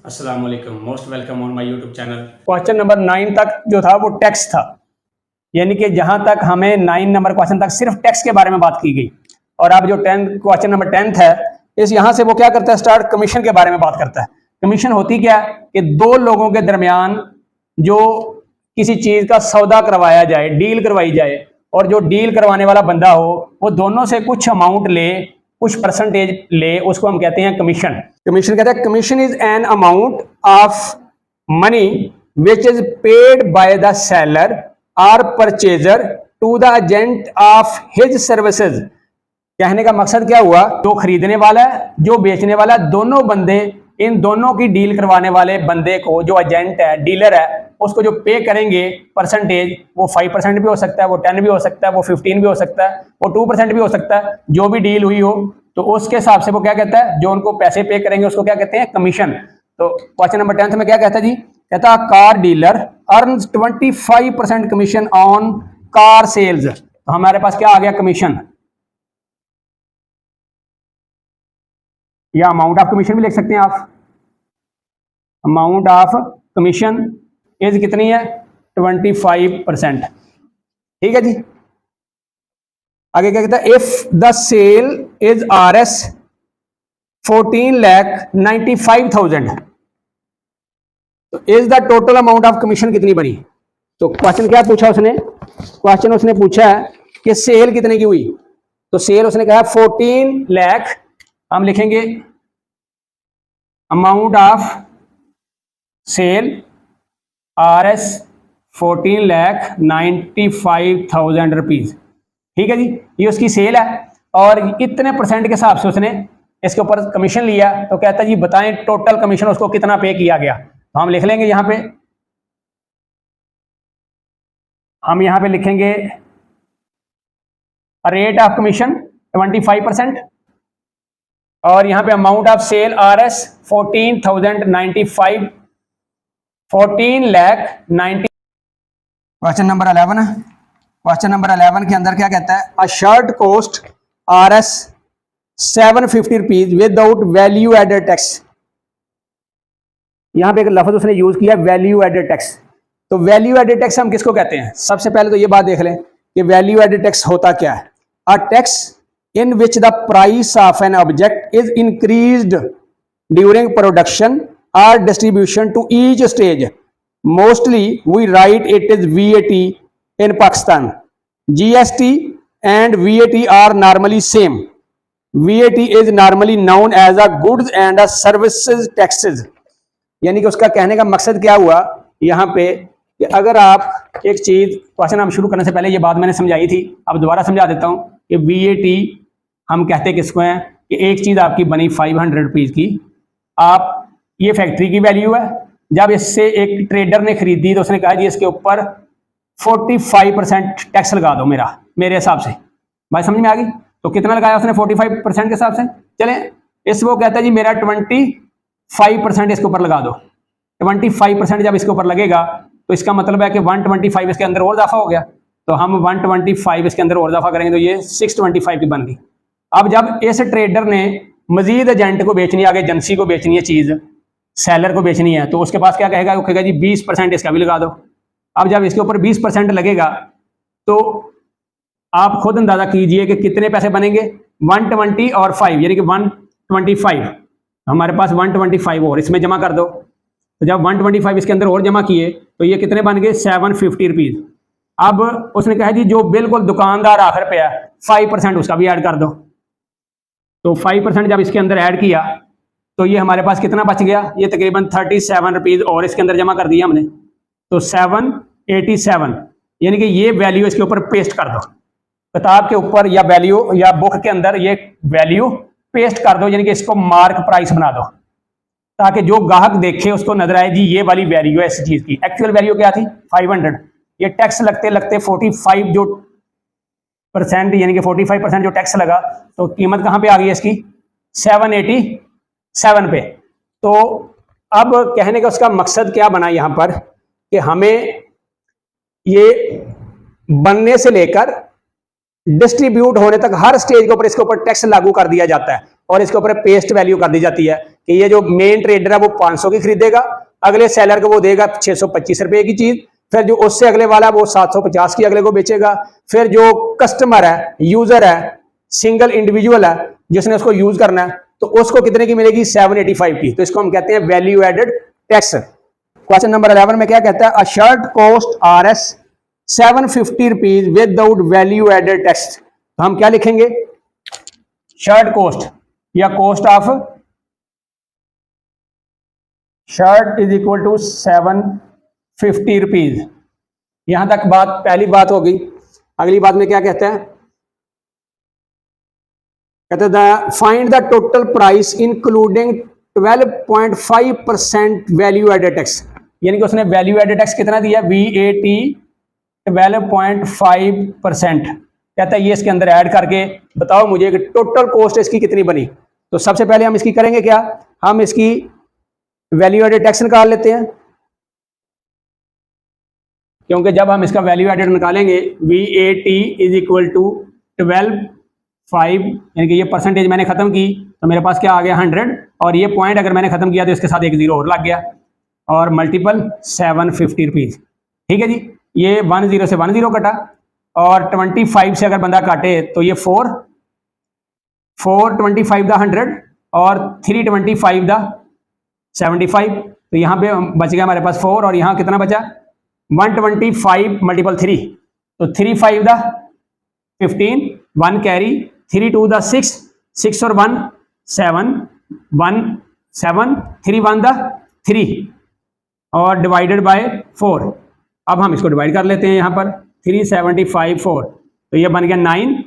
अस्सलाम वालेकुम, most welcome on my YouTube channel. Question number 9 तक जो था वो टैक्स था, यानी कि जहां तक हमें 9 नंबर क्वेश्चन तक सिर्फ टैक्स के बारे में बात की गई। और अब जो 10 क्वेश्चन नंबर 10 है, इस यहां से वो क्या करता है, स्टार्ट कमीशन के बारे में बात करता है। कमीशन होती क्या है कि दो लोगों के दरमियान जो किसी चीज का सौदा करवाया जाए, डील करवाई जाए, और जो डील करवाने वाला बंदा हो वो दोनों से कुछ अमाउंट ले, कुछ परसेंटेज ले, उसको हम कहते हैं कमीशन। कमीशन कहते हैं commission is an amount of money which is paid by the seller और purchaser to the agent of his services. कहने का मकसद क्या हुआ, जो खरीदने वाला है, जो बेचने वाला है, दोनों बंदे, इन दोनों की डील करवाने वाले बंदे को, जो एजेंट है, डीलर है, उसको जो पे करेंगे परसेंटेज, वो 5% भी हो सकता है, वो 10 भी हो सकता है, वो 15 भी हो सकता है, वो 2% भी हो सकता है, जो भी डील हुई हो, तो उसके हिसाब से वो क्या कहता है, जो उनको पैसे पे करेंगे उसको क्या कहते हैं, कमीशन। तो क्वेश्चन नंबर 10 में क्या कहता है जी, कहता है car dealer earns 25% commission on car sales. तो हमारे पास क्या आ गया, कमीशन, या अमाउंट ऑफ कमीशन भी लिख सकते हैं आप। अमाउंट ऑफ कमीशन इज कितनी है, 25%। ठीक है जी। आगे क्या कहता है, if the sale is RS 14,95,000, तो is the total amount of commission कितनी बनी। तो क्वेश्चन क्या पूछा उसने, क्वेश्चन उसने पूछा है कि सेल कितने की हुई। तो सेल उसने कहा 14 लाख, हम लिखेंगे amount of sale RS 14,95,000 rupees. ठीक है जी, ये उसकी सेल है और इतने परसेंट के हिसाब से उसने इसके ऊपर कमीशन लिया। तो कहता है जी बताएं टोटल कमीशन उसको कितना पे किया गया। तो हम लिख लेंगे यहां पे, हम यहां पे लिखेंगे रेट ऑफ कमीशन 25%, और यहां पे amount of sale RS 14,095 14,90,000। Question number 11 है। क्वेश्चन नंबर 11 के अंदर क्या कहता है, a shirt cost RS 750 rupees without value added tax. यहां पे एक लफ्ज उसने यूज किया वैल्यू एडेड टैक्स। तो वैल्यू एडेड टैक्स हम किसको कहते हैं, सबसे पहले तो ये बात देख लें कि वैल्यू एडेड टैक्स होता क्या है। A tax in which the price of an object is increased during production or distribution to each stage. Mostly we write it is VAT in Pakistan. GST and VAT are normally same. VAT is normally known as a goods and a services taxes. यानी कि उसका कहने का मकसद क्या हुआ यहाँ पे कि अगर आप एक चीज, क्वेश्चन हम शुरू करने से पहले ये बात मैंने समझाई थी, अब दोबारा समझा देता हूँ कि VAT हम कहते किसको हैं कि एक चीज आपकी बनी 500 रुपीज की, आप, ये फैक्ट्री की वैल्यू है। जब इससे एक ट्रेडर ने खरीदी तो उसने कहा जी इसके ऊपर 45% टैक्स लगा दो मेरे हिसाब से। बात समझ में आ गई। तो कितना लगाया उसने 45% के हिसाब से, चले इस वो कहता है जी मेरा 25% इसके ऊपर लगा दो। 25% जब इसके ऊपर लगेगा तो इसका मतलब है कि 125 इसके अंदर और इजाफा हो गया। तो हम 125 इसके अंदर और इजाफा करेंगे तो ये 625 की बन गई। अब जब इस ट्रेडर ने मजीद एजेंट को बेचनी है, आगे एजेंसी को बेचनी है चीज, सेलर को बेचनी है, तो उसके पास क्या कहेगा, वो कहेगा जी 20% इसका भी लगा दो। अब जब इसके ऊपर 20% लगेगा तो आप खुद अंदाजा कीजिए कि कितने पैसे बनेंगे, 120 और 5 यानी कि 125। हमारे पास 125 और इसमें जमा कर दो। तो जब 125 इसके अंदर और जमा किए तो ये कितने बन गए, 750 रुपीज। अब उसने कहा जी जो बिल्कुल दुकानदार आखिर पे है 5% उसका भी ऐड कर दो। तो 5% जब इसके अंदर ऐड किया तो ये हमारे पास कितना बच गया, ये तकरीबन 37 रुपीज और इसके अंदर जमा कर दिया हमने, तो 787। यानी कि ये वैल्यू इसके ऊपर पेस्ट कर दो, किताब के ऊपर या वैल्यू या बुक के अंदर ये वैल्यू पेस्ट कर दो, यानी कि इसको मार्क प्राइस बना दो ताकि जो ग्राहक देखे उसको नजर आए जी ये वाली वैल्यू है इस चीज की। एक्चुअल वैल्यू क्या थी, 500। ये टैक्स लगते लगते 45 जो परसेंट यानी कि 45% जो टैक्स लगा, तो कीमत कहां पे आ गई इसकी, 787 पे। तो अब कहने का उसका मकसद क्या बना यहां पर कि हमें ये बनने से लेकर डिस्ट्रीब्यूट होने तक हर स्टेज के ऊपर इसके ऊपर टैक्स लागू कर दिया जाता है और इसके ऊपर पेस्ट वैल्यू कर दी जाती है कि ये जो मेन ट्रेडर है वो 500 की खरीदेगा, अगले सेलर को वो देगा 625 रुपए की चीज, फिर जो उससे अगले वाला वो 750 की अगले को बेचेगा, फिर जो कस्टमर है, यूजर है, सिंगल इंडिविजुअल है जिसने उसको यूज करना है, तो उसको कितने की मिलेगी? 785 की। तो इसको हम कहते हैं value added tax. Question number 11 में क्या कहता है? A shirt cost RS 750 rupees without value added tax. तो हम क्या लिखेंगे? शर्ट कॉस्ट या cost of shirt is equal to 750 rupees. यहां तक बात, पहली बात हो गई। अगली बात में क्या कहता है? कहते हैं find the total price including 12.5% value added tax. यानी कि उसने वैल्यू एडेड टैक्स कितना दिया? VAT 12.5%। कहता है ये इसके अंदर ऐड करके बताओ मुझे कि टोटल कॉस्ट इसकी कितनी बनी। तो सबसे पहले हम इसकी करेंगे क्या? हम इसकी वैल्यू एडेड टैक्स निकाल लेते हैं, क्योंकि जब हम इसका वैल्यू एडेड निकालेंगे VAT इज इक्वल टू 12.5, यानी कि ये परसेंटेज मैंने खत्म की तो मेरे पास क्या आ गया? 100, और ये पॉइंट अगर मैंने खत्म किया तो इसके साथ एक जीरो और लग गया, और मल्टीपल 750 रुपीज। ठीक है जी, ये 10 से 10 कटा, और 25 से अगर बंदा काटे तो ये 425 द 100 और 325 द 75। तो यहाँ पे बच गया हमारे पास 4, और यहाँ कितना बचा? 125 मल्टीपल 3, तो 35 द 15, 1 कैरी, 3 2 द 6, 6 और 1 7, 1 7, 3 1 द 3, और डिवाइडेड बाय 4। अब हम इसको डिवाइड कर लेते हैं यहाँ पर, 375 4, तो ये बन गया 9,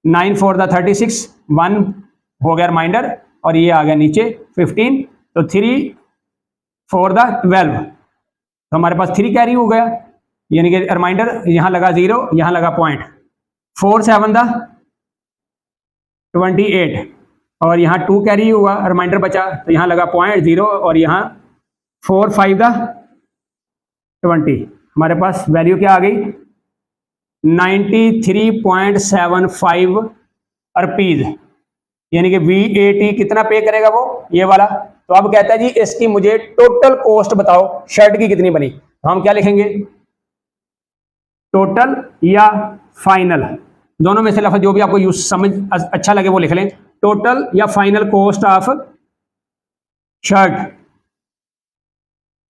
9 4 द 36, 1 हो गया रिमाइंडर, और ये आ गया नीचे 15, तो 3 4 द 12, तो हमारे पास 3 कैरी हो गया, यानी कि रिमाइंडर यहाँ लगा 0, यहाँ लगा पॉइंट, 4 7 द 28, और यहाँ 2 कैरी हुआ, रिमाइंडर बचा, तो यहाँ लगा पॉइंट 0, और यहाँ 4 5 द 20। हमारे पास वैल्यू क्या आ गई? 93.75 रुपीज, यानी कि VAT कितना पे करेगा वो? ये वाला। तो अब कहता है जी इसकी मुझे टोटल कॉस्ट बताओ, शर्ट की कितनी बनी। तो हम क्या लिखेंगे? टोटल या फाइनल, दोनों में से लफ्ज़ जो भी आपको यूज समझ अच्छा लगे वो लिख लें। टोटल या फाइनल कॉस्ट ऑफ शर्ट,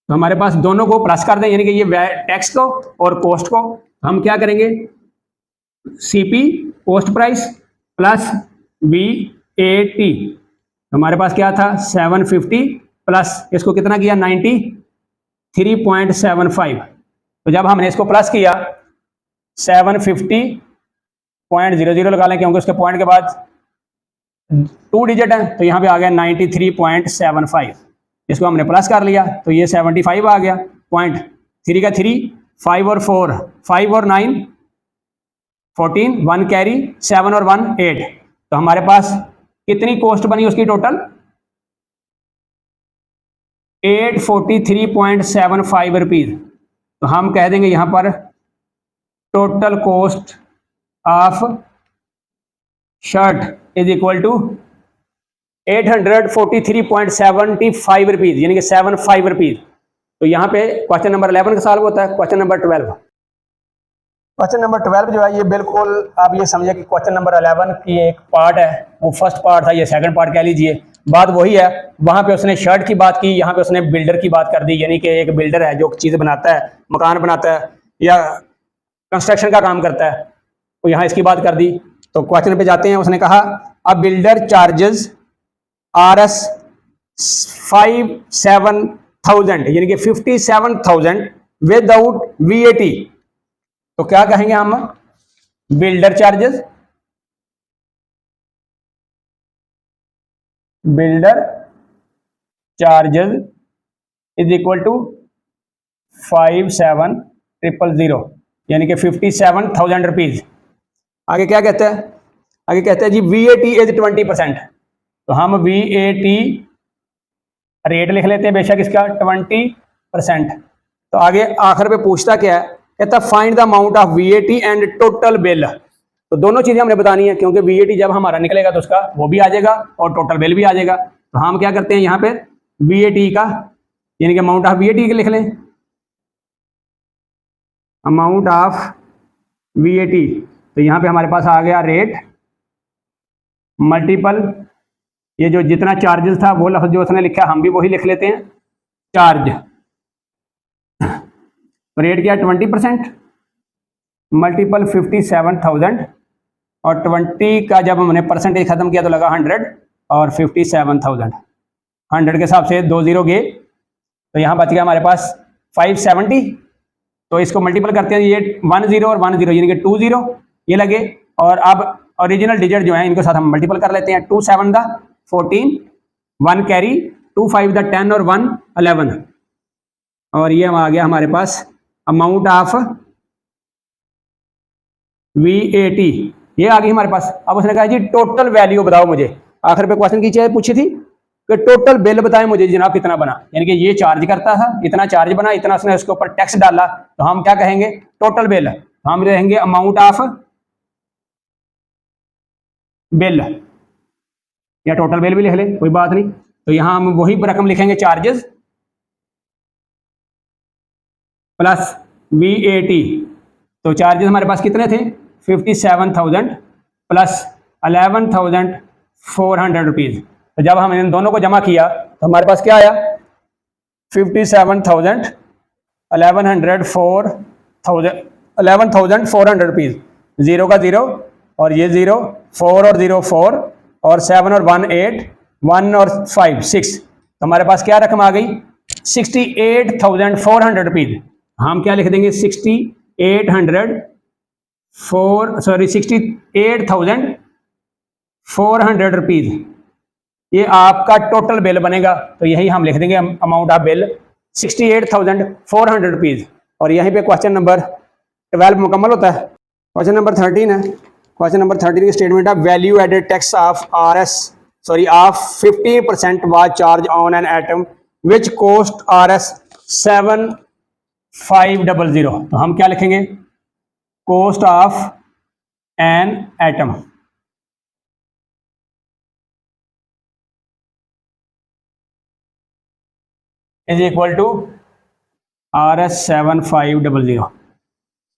तो हमारे पास दोनों को प्लस कर दें, यानी कि ये टैक्स को और कॉस्ट को हम क्या करेंगे? CP cost price plus VAT, हमारे पास क्या था? 750 प्लस इसको कितना किया? 93.75। तो जब हमने इसको प्लस किया 750.00 लगा लें, क्योंकि उसके पॉइंट के बाद 2 डिजिट है, तो यहाँ पे आ गया 93.75। इसको हमने प्लस कर लिया तो ये 75 आ गया पॉइंट, 3 का 3, 5 और 4, 5 और 9 14, 1 कैरी, 7 और 1 8। तो हमारे पास कितनी कॉस्ट बनी उसकी टोटल? 843.75 रुपीज। तो हम कह देंगे यहां पर total cost of shirt is equal to 843.75 rupees, यानी कि 75 रुपीज। तो यहाँ पे क्वेश्चन नंबर 11 का सॉल्व होता है। क्वेश्चन नंबर 12, क्वेश्चन नंबर 12 जो है ये बिल्कुल आप ये समझिए कि क्वेश्चन नंबर 11 की एक पार्ट है, वो फर्स्ट पार्ट था, ये सेकंड पार्ट कह लीजिए। बात वही है, वहां पे उसने शर्ट की बात की, यहाँ पे उसने बिल्डर की बात कर दी, यानी कि एक बिल्डर है जो चीज़ बनाता है, मकान बनाता है या कंस्ट्रक्शन का काम करता है, तो यहाँ इसकी बात कर दी। तो क्वेश्चन पे जाते हैं। उसने कहा अ बिल्डर चार्जेस RS 57,000, यानी कि 57,000 विदाउट VAT। तो क्या कहेंगे हम? Builder charges, is equal to 57,000, यानी कि 57,000 रुपीज। आगे क्या कहते हैं? आगे कहते हैं जी VAT इज 20%। तो हम VAT रेट लिख लेते हैं बेशक इसका 20%। तो आगे आखिर पे पूछता क्या है? कहता find the amount of VAT and total bill. तो दोनों चीजें हमने बतानी है, क्योंकि VAT जब हमारा निकलेगा तो उसका वो भी आ जाएगा और टोटल बिल भी आ जाएगा। तो हम क्या करते हैं यहाँ पे VAT का यानी कि अमाउंट ऑफ VAT लिख लें, अमाउंट ऑफ VAT। तो यहाँ पे हमारे पास आ गया रेट मल्टीपल ये जो जितना चार्जेस था वो लफ्ज जो उसने लिखा हम भी वही लिख लेते हैं, चार्ज। रेट क्या 20% मल्टीपल 57,000 और 20 का जब हमने परसेंटेज खत्म किया तो लगा 100 और 57,000 100 के हिसाब से 2 जीरो गए, तो यहाँ बच गया हमारे पास 570। तो इसको मल्टीपल करते हैं, ये 1 0 और 1 0 यानी कि 2 0 ये लगे। और अब ओरिजिनल डिजिट जो है इनको साथ हम मल्टीपल कर लेते हैं, 2 7 द 14, 1 कैरी, 2 5 द 10 और 1 11। और ये आ गया हमारे पास अमाउंट ऑफ VAT, ये आ गई हमारे पास। अब उसने कहा जी टोटल वैल्यू बताओ मुझे, आखिर पे क्वेश्चन की चीज पूछी थी कि टोटल बिल बताएं मुझे जनाब कितना बना, यानी कि ये चार्ज करता था, इतना चार्ज बना, इतना उसने उसके ऊपर टैक्स डाला, तो हम क्या कहेंगे टोटल बिल, हम रहेंगे अमाउंट ऑफ बिल या टोटल बिल भी लिख ले कोई बात नहीं। तो यहां हम वही रकम लिखेंगे चार्जेस प्लस VAT। तो चार्जेस हमारे पास कितने थे 57,000 प्लस 11,400 रुपीज। तो जब हम इन दोनों को जमा किया तो हमारे पास क्या आया 57,000 11,400 रुपीज, जीरो का जीरो और ये जीरो, 4 और 0 4 और 7 और 1 8, 1 और 5 6। तो हमारे पास क्या रकम आ गई 68,400 रुपीज। हम क्या लिख देंगे 68,400 रुपीज, ये आपका टोटल बिल बनेगा। तो यही हम लिख देंगे अमाउंट ऑफ बिल 68,400 रुपीज। और यहीं पे क्वेश्चन नंबर 12 मुकम्मल होता है। क्वेश्चन नंबर 13 है। क्वेश्चन नंबर 13 की स्टेटमेंट है value added tax of of 50% was charge on an item which cost RS 7500। तो हम क्या लिखेंगे cost of an item is equal to RS 7500।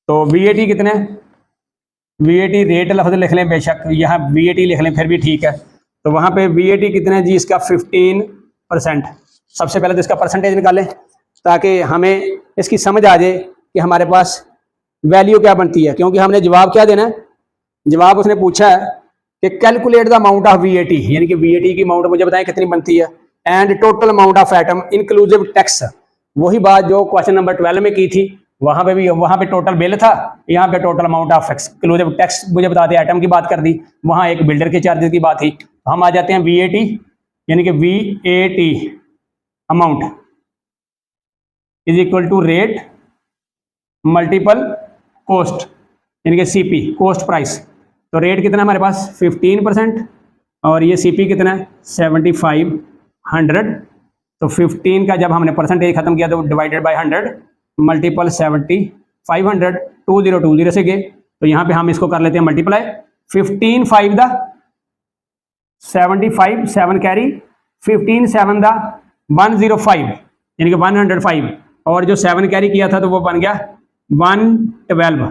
तो VAT कितने, VAT रेट लफ्ज लिख लें, बेशक यहाँ VAT लिख लें फिर भी ठीक है। तो वहाँ पे VAT कितने जी इसका 15%। सबसे पहले तो इसका परसेंटेज निकालें ताकि हमें इसकी समझ आ जाए कि हमारे पास वैल्यू क्या बनती है, क्योंकि हमने जवाब क्या देना है, जवाब उसने पूछा है कि calculate the amount of VAT, यानी कि VAT की अमाउंट मुझे बताएं कितनी बनती है, and total amount of item inclusive tax. वही बात जो क्वेश्चन नंबर 12 में की थी, वहां पे भी, वहां पे टोटल बिल था, यहाँ पे total amount of exclusive tax मुझे बता दिया, आइटम की बात कर दी, वहां एक बिल्डर के चार्जेस की बात थी। तो हम आ जाते हैं VAT, यानी कि VAT amount is equal to rate multiple cost, यानी कि CP कॉस्ट प्राइस। तो रेट कितना हमारे पास 15% और ये CP कितना है 7500। तो 15 का जब हमने परसेंटेज खत्म किया तो डिवाइडेड बाय 100 मल्टीपल 7500, 2020 से गए। तो यहाँ पे हम इसको कर लेते हैं मल्टीप्लाई, 15 5 द 75 7 कैरी, 15 7 द 105 यानी कि 105 और जो 7 कैरी किया था तो वो बन गया 112।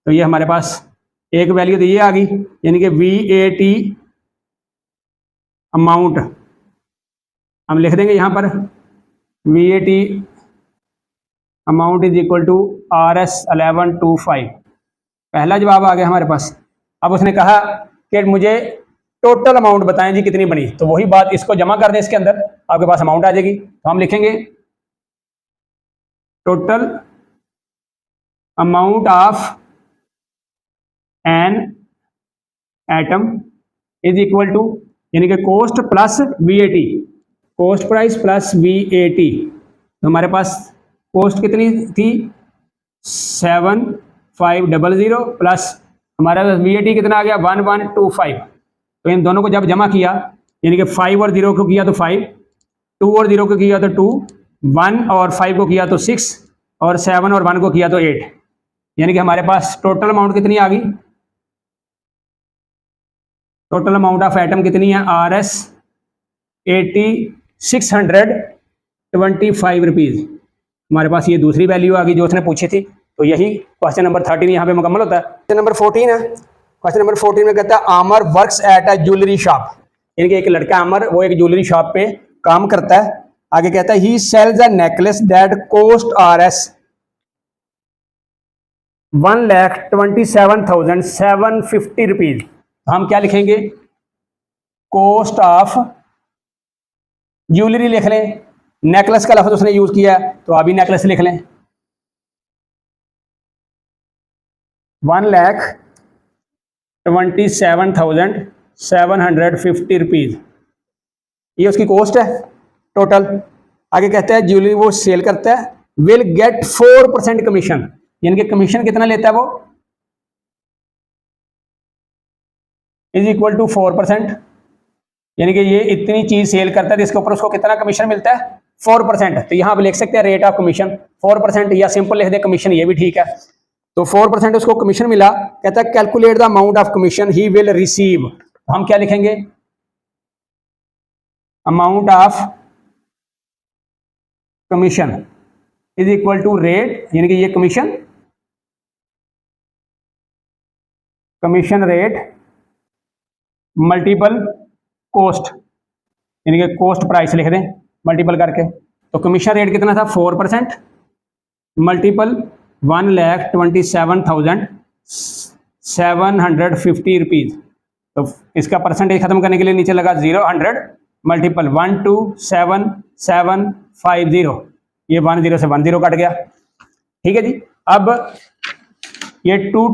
तो ये हमारे पास एक वैल्यू तो ये आ गई, यानी कि VAT अमाउंट हम लिख देंगे यहाँ पर VAT amount is equal to RS 1125। पहला जवाब आ गया हमारे पास। अब उसने कहा कि मुझे टोटल अमाउंट बताएं जी कितनी बनी, तो वही बात इसको जमा कर दें, इसके अंदर आपके पास अमाउंट आ जाएगी। तो हम लिखेंगे total amount of an item is equal to, यानी कि cost plus VAT, cost price plus VAT। तो हमारे पास कॉस्ट कितनी थी 7500 प्लस हमारे पास VAT कितना आ गया 1125। तो इन दोनों को जब जमा किया, यानी कि 5 और 0 को किया तो 5, 2 और 0 को किया तो 2, 1 और 5 को किया तो 6 और 7 और 1 को किया तो 8, यानी कि हमारे पास टोटल अमाउंट कितनी आ गई, टोटल अमाउंट ऑफ आइटम कितनी है RS 8625 रुपीज़। हमारे पास ये दूसरी वैल्यू आ गई जो उसने पूछी थी। तो यही क्वेश्चन नंबर 13 यहाँ पे मुकम्मल होता है। क्वेश्चन नंबर 14 है। क्वेश्चन नंबर 14 में कहता है आमर works at a jewellery shop, यानी कि एक लड़का आमर वो एक ज्वेलरी शॉप पे काम करता है। आगे कहता है ही sells a necklace that cost RS 1,27,750 rupees. हम क्या लिखेंगे, कॉस्ट ऑफ ज्वेलरी लिख लें। नेकलेस का लफ्ज उसने यूज किया है तो अभी नेकलेस लिख लें। 1,27,750 रुपीज ये उसकी कॉस्ट है टोटल। आगे कहता है ज्वेलरी वो सेल करता है, विल गेट 4% कमीशन, यानी कि कमीशन कितना लेता है वो, इज इक्वल टू 4%, यानी कि ये इतनी चीज सेल करता है जिसके ऊपर उसको कितना कमीशन मिलता है, 4%। तो यहां आप लिख सकते हैं रेट ऑफ कमीशन 4%, या सिंपल लिख दे कमीशन, ये भी ठीक है। तो 4% उसको कमीशन मिला। कहता है calculate the amount of commission he will receive. हम क्या लिखेंगे, amount of commission is equal to rate, यानी कि ये कमीशन रेट मल्टीपल कॉस्ट, यानी कि कॉस्ट प्राइस लिख दें मल्टीपल करके। तो कमीशन रेट कितना था, 4% मल्टीपल 1,27,750 रुपीज। तो इसका परसेंटेज खत्म करने के लिए नीचे लगा 0, 100 मल्टीपल 1,27,750, ये 10 से 10 कट गया। ठीक है जी। अब ये 2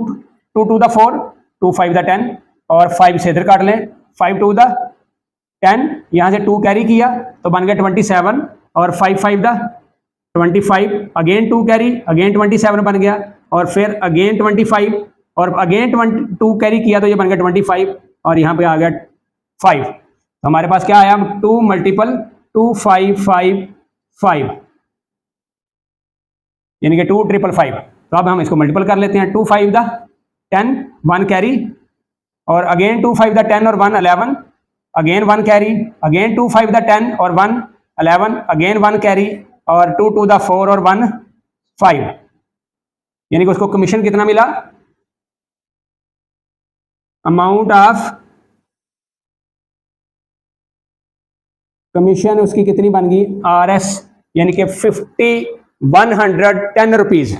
टू द 4, 2 5 द 10 और 5 से इधर काट लें, 5 टू द 10, यहां से 2 कैरी किया तो बन गया 27 और 5 5 द 25, अगेन 2 कैरी, अगेन 27 बन गया और फिर अगेन 25 और अगेन 2 कैरी किया तो ये बन गया 25 और यहाँ पे आ गया 5। तो हमारे पास क्या आया, 2 मल्टीपल 2555, यानी कि 2,555। तो अब हम इसको मल्टीपल कर लेते हैं, 2 5 द 10, 1 कैरी और अगेन 2 5 द 10 और 1 11, अगेन 1 कैरी, अगेन 2 5 द 10 और 1 11, अगेन 1 कैरी और 2 टू द 4 और 1 5, यानी कि उसको कमीशन कितना मिला, अमाउंट ऑफ कमीशन उसकी कितनी बन गई, RS, यानी कि 5,110 रुपीज।